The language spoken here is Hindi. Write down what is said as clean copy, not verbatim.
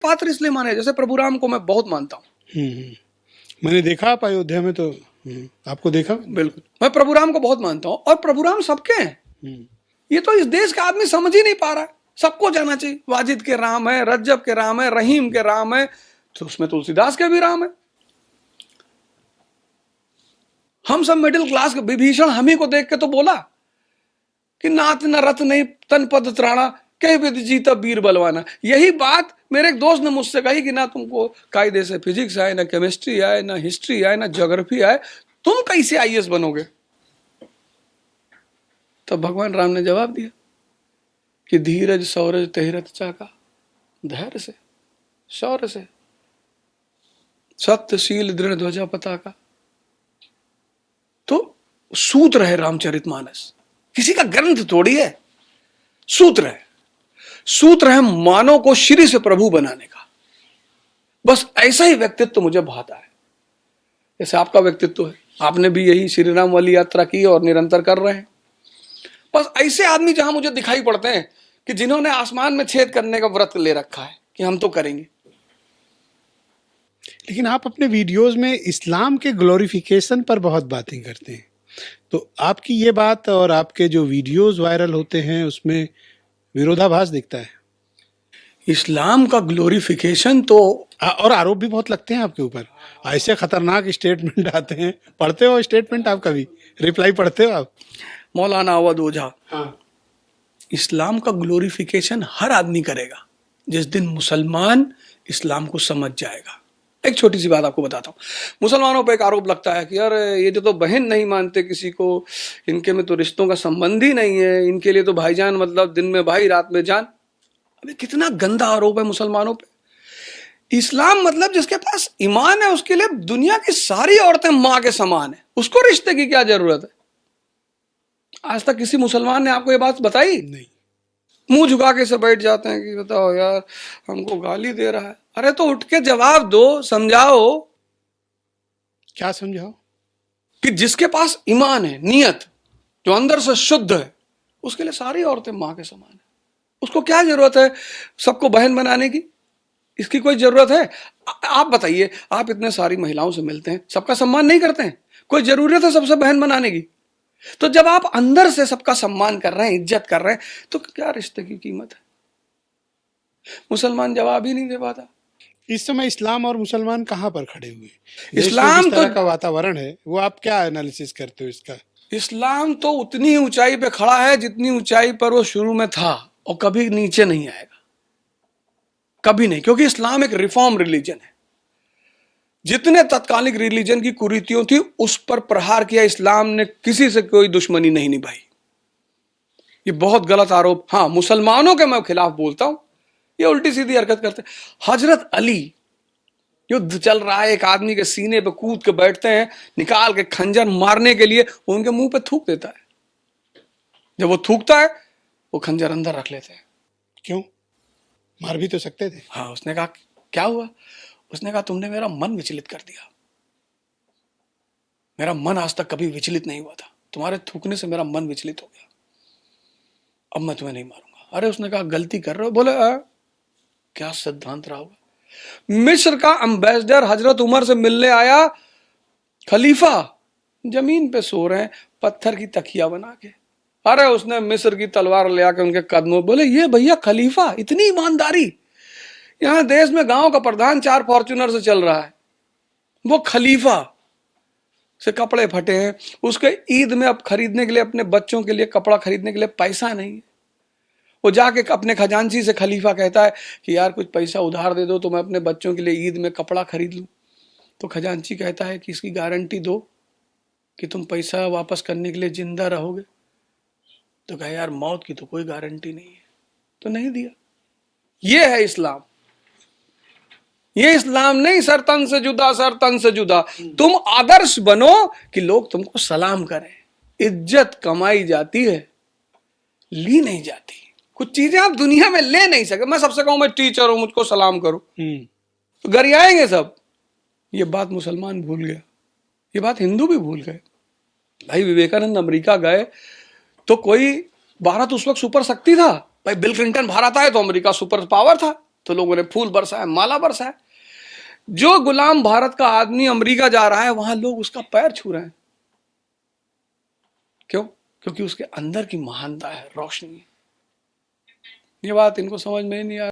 पात्र इसलिए माने, जैसे प्रभु राम को मैं बहुत मानता हूँ। मैंने देखा आप अयोध्या में तो आपको देखा। बिल्कुल, मैं प्रभु राम को बहुत मानता हूँ, और प्रभु राम सबके हैं। ये तो इस देश का आदमी समझ ही नहीं पा रहा है। सबको जाना चाहिए, वाजिद के राम है, रज्जब के राम है, रहीम के राम है, तो उसमें तुलसीदास के भी राम है। हम सब मिडिल क्लास के, विभीषण हम ही को देख के तो बोला कि नाथ न रथ नहीं तन पद त्राणा, कई विद जीता वीर बलवाना। यही बात मेरे एक दोस्त ने मुझसे कही कि ना तुमको कायदे से फिजिक्स आए, ना केमिस्ट्री आए, ना हिस्ट्री आए, ना ज्योग्राफी आए, तुम कैसे आईएएस बनोगे? तो भगवान राम ने जवाब दिया कि धीरज सौरज तहिरथ चाका, धैर्य से, शौर्य से, सत्यशील दृढ़ ध्वजा पताका। तो सूत्र है रामचरितमानस, किसी का ग्रंथ थोड़ी है, सूत्र है। सूत्र है मानव को श्री से प्रभु बनाने का। बस ऐसा ही व्यक्तित्व मुझे भाता है, जैसे आपका व्यक्तित्व है। आपने भी यही श्री राम वाली यात्रा की और निरंतर कर रहे हैं। बस ऐसे आदमी जहां मुझे दिखाई पड़ते हैं कि जिन्होंने आसमान में छेद करने का व्रत ले रखा है कि हम तो करेंगे। लेकिन आप अपने वीडियोस में इस्लाम के ग्लोरिफिकेशन पर बहुत बातें करते हैं, तो आपकी ये बात और आपके जो वीडियोस वायरल होते हैं उसमें विरोधाभास दिखता है। इस्लाम का ग्लोरिफिकेशन तो, और आरोप भी बहुत लगते हैं आपके ऊपर, ऐसे खतरनाक स्टेटमेंट आते हैं। पढ़ते हो स्टेटमेंट आप, कभी रिप्लाई पढ़ते हो आप? मौलाना अवध ओझा, हाँ। इस्लाम का ग्लोरिफिकेशन हर आदमी करेगा जिस दिन मुसलमान इस्लाम को समझ जाएगा। एक छोटी सी बात आपको बताता हूँ। मुसलमानों पर एक आरोप लगता है कि यार ये जो तो बहन नहीं मानते किसी को, इनके में तो रिश्तों का संबंध ही नहीं है, इनके लिए तो भाईजान मतलब दिन में भाई रात में जान। अबे कितना गंदा आरोप है मुसलमानों पे। इस्लाम मतलब जिसके पास ईमान है उसके लिए दुनिया की सारी औरतें माँ के समान है, उसको रिश्ते की क्या जरूरत है? आज तक किसी मुसलमान ने आपको ये बात बताई? नहीं। मुंह झुका के से बैठ जाते हैं कि बताओ यार हमको गाली दे रहा है। अरे तो उठ के जवाब दो, समझाओ। क्या समझाओ? कि जिसके पास ईमान है, नियत जो अंदर से शुद्ध है, उसके लिए सारी औरतें मां के समान है। उसको क्या जरूरत है सबको बहन बनाने की? इसकी कोई जरूरत है? आप बताइए, आप इतने सारी महिलाओं से मिलते हैं, सबका सम्मान नहीं करते हैं? कोई जरूरत है सबसे बहन बनाने की? तो जब आप अंदर से सबका सम्मान कर रहे हैं, इज्जत कर रहे हैं, तो क्या रिश्ते की कीमत है? मुसलमान जवाब ही नहीं दे पाता। इस समय इस्लाम और मुसलमान कहाँ पर खड़े हुए? इस्लाम तो का वातावरण है, वो आप क्या एनालिसिस करते हो इसका? इस्लाम तो उतनी ऊंचाई पे खड़ा है जितनी ऊंचाई पर वो शुरू में था, और कभी नीचे नहीं आएगा, कभी नहीं, क्योंकि इस्लाम एक रिफॉर्म रिलीजन है। जितने तत्कालिक रिलीजन की कुरीतियों थी उस पर प्रहार किया इस्लाम ने, किसी से कोई दुश्मनी नहीं निभाई। ये बहुत गलत आरोप। हाँ, मुसलमानों के मैं खिलाफ बोलता हूं, ये उल्टी सीधी हरकत करते हैं। हजरत अली, युद्ध चल रहा है, एक आदमी के सीने पे कूद के बैठते हैं, निकाल के खंजर मारने के लिए, वो उनके मुंह पे थूक देता है। जब वो थूकता है वो खंजर अंदर रख लेते हैं। क्यों? मार भी तो सकते थे। हाँ, उसने कहा क्या हुआ? उसने कहा तुमने मेरा मन विचलित कर दिया। मेरा मन आज तक कभी विचलित नहीं हुआ था, तुम्हारे थूकने से मेरा मन विचलित हो गया, अब मैं तुम्हें नहीं मारूंगा। अरे उसने कहा गलती कर रहे हो। बोले क्या सिद्धांत रहा होगा? मिस्र का एम्बेसडर हजरत उमर से मिलने आया, खलीफा जमीन पे सो रहे हैं पत्थर की तकिया बना के। अरे उसने मिस्र की तलवार ले आके उनके कदमों, बोले ये भैया खलीफा, इतनी ईमानदारी। यहां देश में गांव का प्रधान 4 फॉर्च्यूनर से चल रहा है, वो खलीफा से कपड़े फटे हैं, उसके ईद में अब खरीदने के लिए, अपने बच्चों के लिए कपड़ा खरीदने के लिए पैसा नहीं है। वो जाके अपने खजांची से खलीफा कहता है कि यार कुछ पैसा उधार दे दो तो मैं अपने बच्चों के लिए ईद में कपड़ा खरीद लूं। तो खजांची कहता है कि इसकी गारंटी दो कि तुम पैसा वापस करने के लिए जिंदा रहोगे। तो कहा यार मौत की तो कोई गारंटी नहीं है, तो नहीं दिया। ये है इस्लाम। ये इस्लाम नहीं सर तन से जुदा, सर तन से जुदा। तुम आदर्श बनो कि लोग तुमको सलाम करें। इज्जत कमाई जाती है, ली नहीं जाती। कुछ चीजें आप दुनिया में ले नहीं सकते। मैं सबसे कहूं मैं टीचर हूं, मुझको सलाम करो तो गरियाएंगे सब। ये बात मुसलमान भूल गया, ये बात हिंदू भी भूल गए। भाई विवेकानंद अमेरिका गए तो कोई, भारत उस वक्त सुपर शक्ति था। भाई बिल क्लिंटन भारत आए तो अमेरिका सुपर पावर था, तो लोगों ने फूल बरसाए, माला बरसाए। जो गुलाम भारत का आदमी अमेरिका जा रहा है, वहां लोग उसका पैर छू रहे हैं। क्यों? क्योंकि उसके अंदर की महानता है, रोशनी। ये बात इनको समझ में नहीं आ